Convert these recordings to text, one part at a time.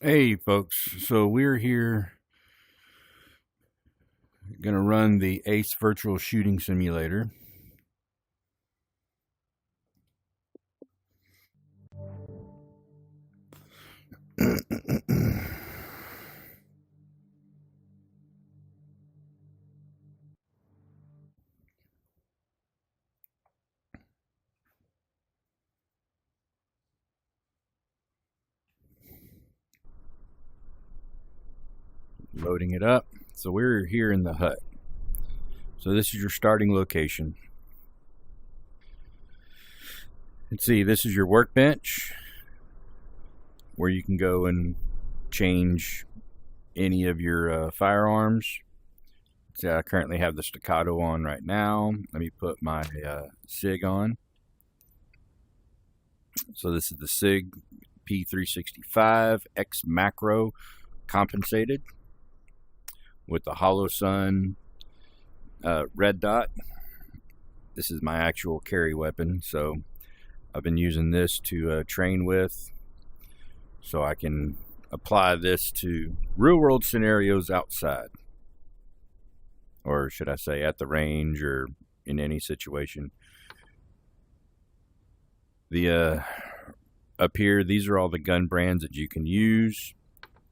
Hey folks, so we're here going to run the ACE Virtual Shooting Simulator. Loading it up. So we're here in the hut. So this is your starting location. Let's see, this is your workbench where you can go and change any of your firearms. See, I currently have the Staccato on right now. Let me put my SIG on. So this is the SIG P365 X Macro compensated with the Holosun red dot. This is my actual carry weapon, so I've been using this to train with, so I can apply this to real world scenarios outside, or should I say at the range or in any situation. The up here, these are all the gun brands that you can use.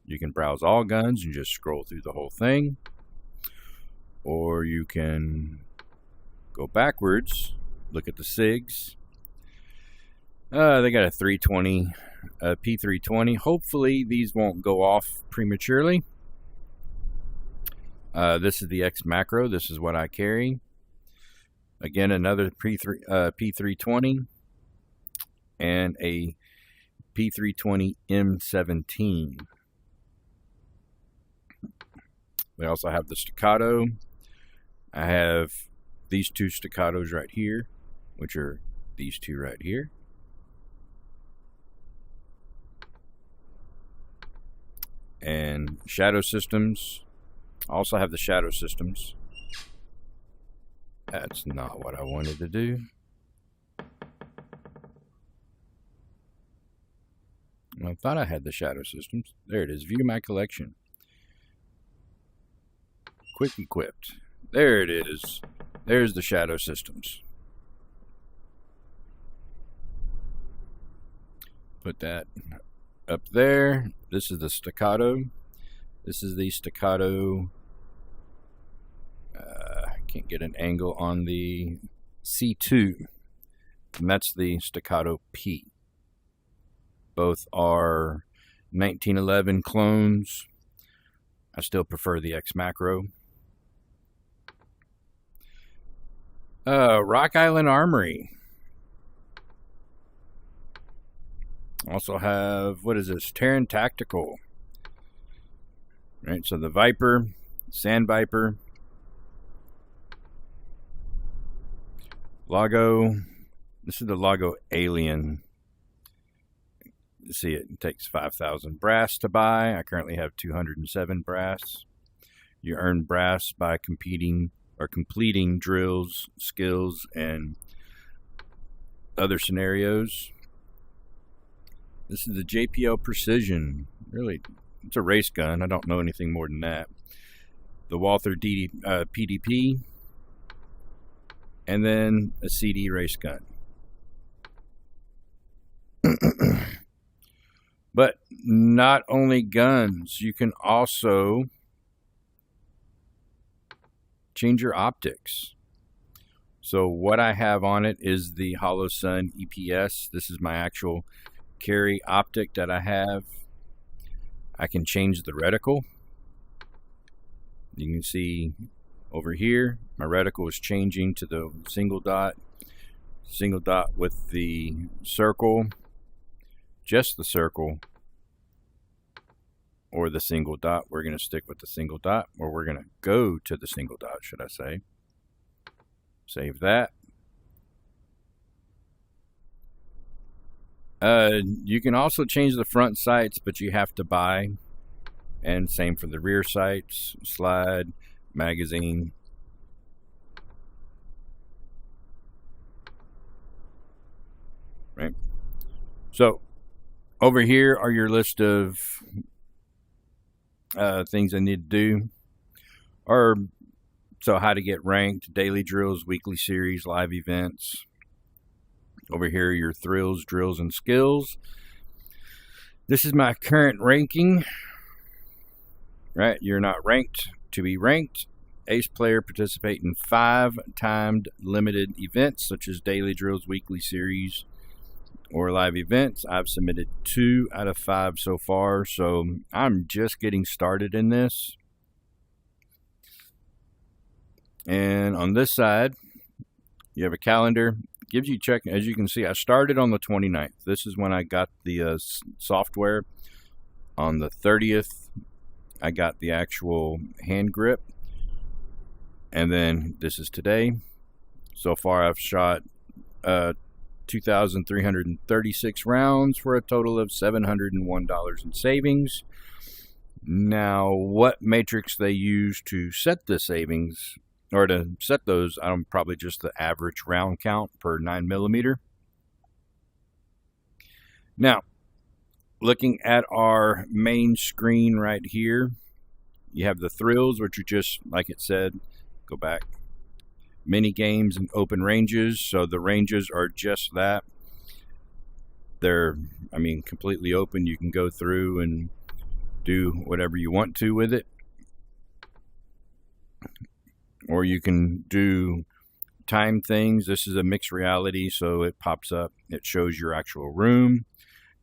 You can browse all guns and just scroll through the whole thing, or you can go backwards, look at the SIGs. They got a 320, P320. Hopefully these won't go off prematurely. This is the X Macro. This is what I carry. Again, another P320 and a P320 M17. We also have the Staccato. I have these two Staccatos right here, which are these two right here. And Shadow Systems. I also have the Shadow Systems. That's not what I wanted to do. I thought I had the Shadow Systems. There it is. View my collection. Quick equipped. There it is. There's the Shadow Systems. Put that up there. This is the Staccato. This is the Staccato. Can't get an angle on the C2. And that's the Staccato P. Both are 1911 clones. I still prefer the X Macro. Rock Island Armory. Also have, what is this? Terran Tactical. Right, so the Viper, Sand Viper, Lago. This is the Lago Alien. You see, it takes 5,000 brass to buy. I currently have 207 brass. You earn brass by competing or completing drills, skills, and other scenarios. This is the JPL Precision. Really, it's a race gun. I don't know anything more than that. The Walther PDP. And then a CD race gun. But not only guns, you can also change your optics. So what I have on it is the Holosun EPS. This is my actual carry optic that I have. I can change the reticle. You can see over here, my reticle is changing to the single dot with the circle, just the circle, or the single dot. We're going to stick with the single dot, or we're going to go to the single dot, should I say. Save that. You can also change the front sights, but you have to buy. And same for the rear sights, slide, magazine. Right. So over here are your list of things I need to do are so how to get ranked, daily drills, weekly series, live events. Over here, your thrills, drills, and skills. This is my current ranking. Right, you're not ranked to be ranked. Ace player participate in 5 timed limited events such as daily drills, weekly series, or live events. I've submitted 2 out of 5 so far, so I'm just getting started in this. And on this side, you have a calendar. Gives you check. As you can see, I started on the 29th. This is when I got the software. On the 30th, I got the actual hand grip. And then this is today. So far, I've shot 2,336 rounds for a total of $701 in savings. Now, what matrix they use to set the savings, or to set those, I'm probably just the average round count per 9mm. Now, looking at our main screen right here, you have the thrills, which are just, like it said, go back, mini games and open ranges. So the ranges are just that. They're, completely open. You can go through and do whatever you want to with it. Or you can do time things. This is a mixed reality, so it pops up. It shows your actual room,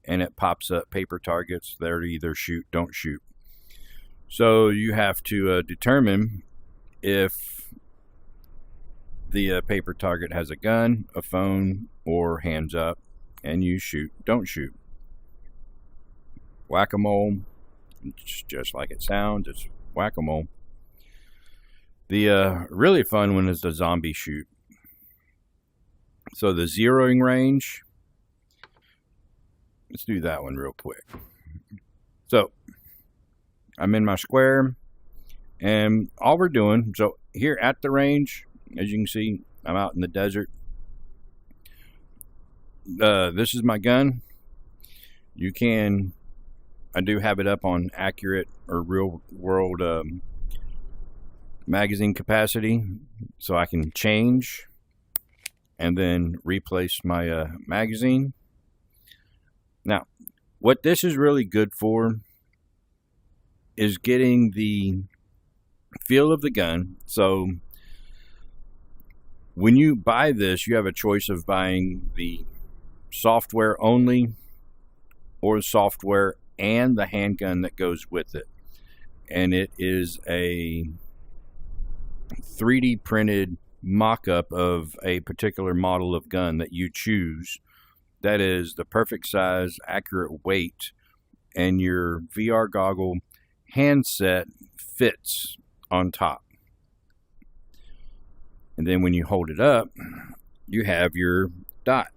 and it pops up paper targets there to either shoot, don't shoot. So you have to determine if the paper target has a gun, a phone, or hands up, and you shoot, don't shoot. Whack-a-mole, it's just like it sounds, it's whack-a-mole. The really fun one is the zombie shoot. So the zeroing range, let's do that one real quick. So I'm in my square, and all we're doing, so here at the range, as you can see, I'm out in the desert. This is my gun. I do have it up on accurate or real world magazine capacity, so I can change and then replace my magazine. Now, what this is really good for is getting the feel of the gun. So when you buy this, you have a choice of buying the software only or software and the handgun that goes with it. And it is a 3D printed mock-up of a particular model of gun that you choose that is the perfect size, accurate weight, and your VR goggle handset fits on top. And then when you hold it up, you have your dot.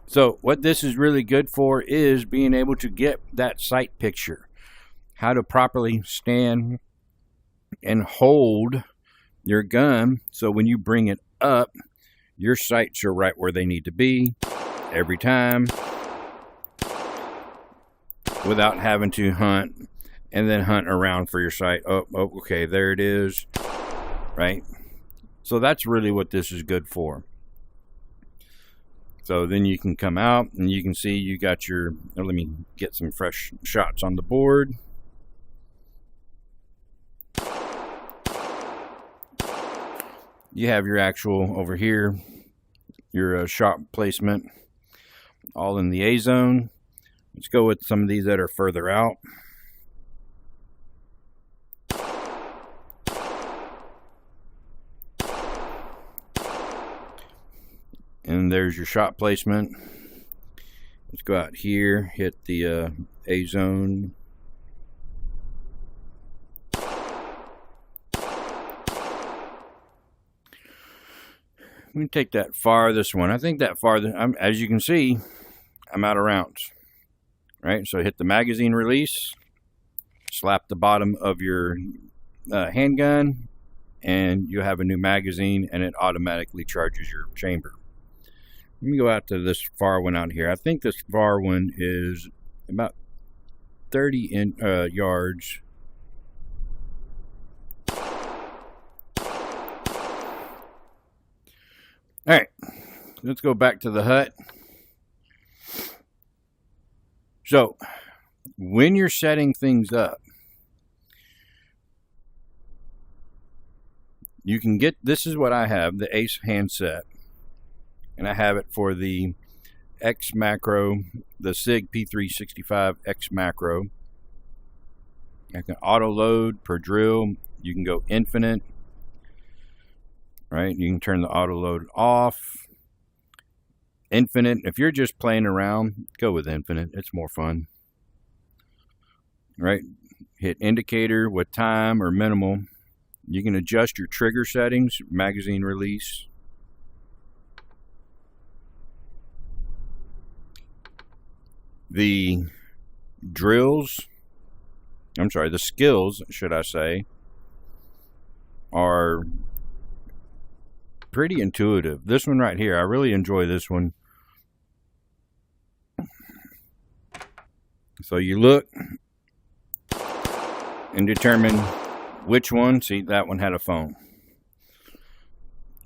So what this is really good for is being able to get that sight picture. How to properly stand and hold your gun so when you bring it up, your sights are right where they need to be every time without having to hunt and then hunt around for your sight. Oh, okay, there it is, right? So that's really what this is good for. So then you can come out and you can see you got your, let me get some fresh shots on the board. You have your actual, over here, your shot placement, all in the A zone. Let's go with some of these that are further out. And there's your shot placement. Let's go out here, hit the A zone. Let me take that farthest one. I think that farthest, as you can see, I'm out of rounds. Right, so hit the magazine release, slap the bottom of your handgun, and you have a new magazine, and it automatically charges your chamber. Let me go out to this far one out here. I think this far one is about 30 yards. All right, let's go back to the hut. So, when you're setting things up, you can get, this is what I have, the Ace handset. And I have it for the X macro, the SIG P365 X macro. I can auto load per drill. You can go infinite. Right? You can turn the auto load off. Infinite. If you're just playing around, go with infinite. It's more fun. Right? Hit indicator with time or minimal. You can adjust your trigger settings, magazine release. The drills, the skills, should I say, are pretty intuitive. This one right here, I really enjoy this one. So you look and determine which one. See, that one had a phone.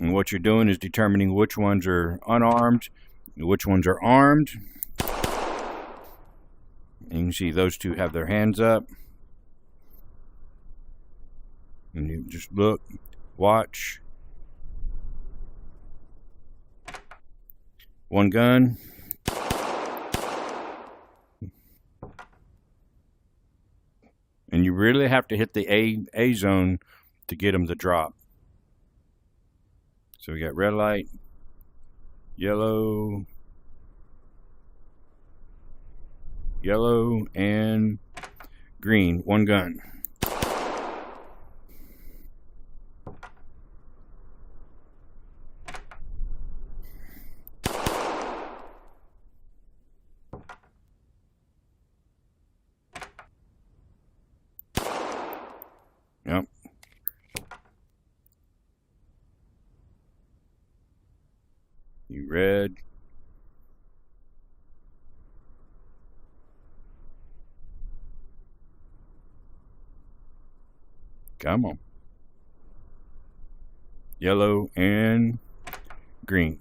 And what you're doing is determining which ones are unarmed, which ones are armed. And you can see those two have their hands up. And you just look, watch. One gun. And you really have to hit the A zone to get them to drop. So we got red light, yellow, and green. One gun. Yep. You red. Come on. Yellow and green.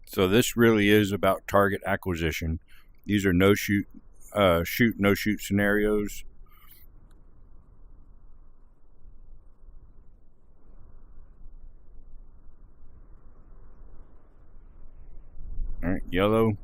So this really is about target acquisition. These are no shoot, no shoot scenarios. All right, yellow.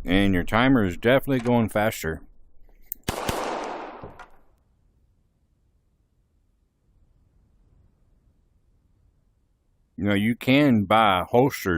And your timer is definitely going faster. You know, you can buy holsters